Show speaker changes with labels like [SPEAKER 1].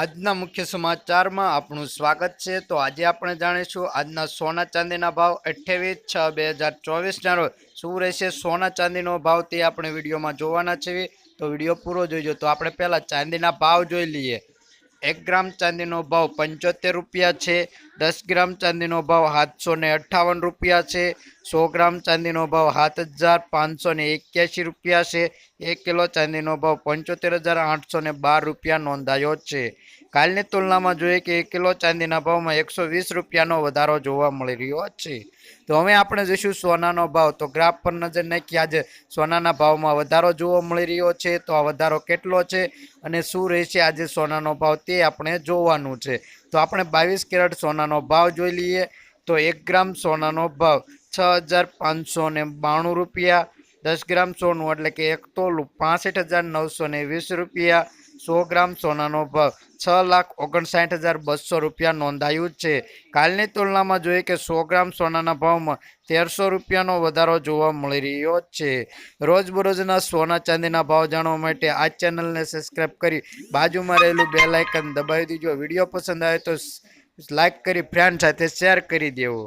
[SPEAKER 1] આજના મુખ્ય સમાચારમાં આપનું સ્વાગત છે। તો આજે આપણે જાણીશું આજના સોના ચાંદીના ભાવ 28/6/2024 રોજ શું રહેશે સોના ચાંદીનો ભાવ તે આપણે વિડીયોમાં જોવાના છે। તો વિડીયો પૂરો જોઈજો। તો આપણે પહેલા ચાંદીના ભાવ જોઈ લઈએ। 1 ગ્રામ ચાંદીનો ભાવ 75 રૂપિયા છે। 10 ગ્રામ ચાંદીનો ભાવ 758 રૂપિયા છે। 100 ગ્રામ ચાંદીનો ભાવ 7581 રૂપિયા છે। 1 કિલો ચાંદીનો ભાવ 75,812 રૂપિયા નોંધાયો છે। કાલની તુલનામાં જોઈએ કે 1 કિલો ચાંદીના ભાવમાં 120 રૂપિયાનો વધારો જોવા મળી રહ્યો છે। તો હવે આપણે જોઈશું સોનાનો ભાવ। તો ગ્રાફ પર નજર નાખી આજે સોનાના ભાવમાં વધારો જોવા મળી રહ્યો છે। તો આ વધારો કેટલો છે અને શું રહેશે આજે સોનાનો ભાવ તે આપણે જોવાનું છે। તો આપણે 22 કેરેટ સોનાનો ભાવ જોઈ લઈએ। તો 1 ગ્રામ સોનાનો ભાવ 6,592 રૂપિયા। 10 ગ્રામ સોનું એટલે કે 1 તોલું 65,920 રૂપિયા। 100 ગ્રામ સોનાનો ભાવ 6,59,200 રૂપિયા નોંધાયું છે। કાલની તુલનામાં જોઈએ કે 100 ગ્રામ સોનાના ભાવમાં 1300 રૂપિયાનો વધારો જોવા મળી રહ્યો છે। રોજબરોજના સોના ચાંદીના ભાવ જાણવા માટે આ ચેનલને સબસ્ક્રાઇબ કરી બાજુમાં રહેલું બેલ આઇકન દબાવી દીજો। વિડીયો પસંદ આવે તો લાઈક કરી ફ્રેન્ડ સાથે શેર કરી દેવો।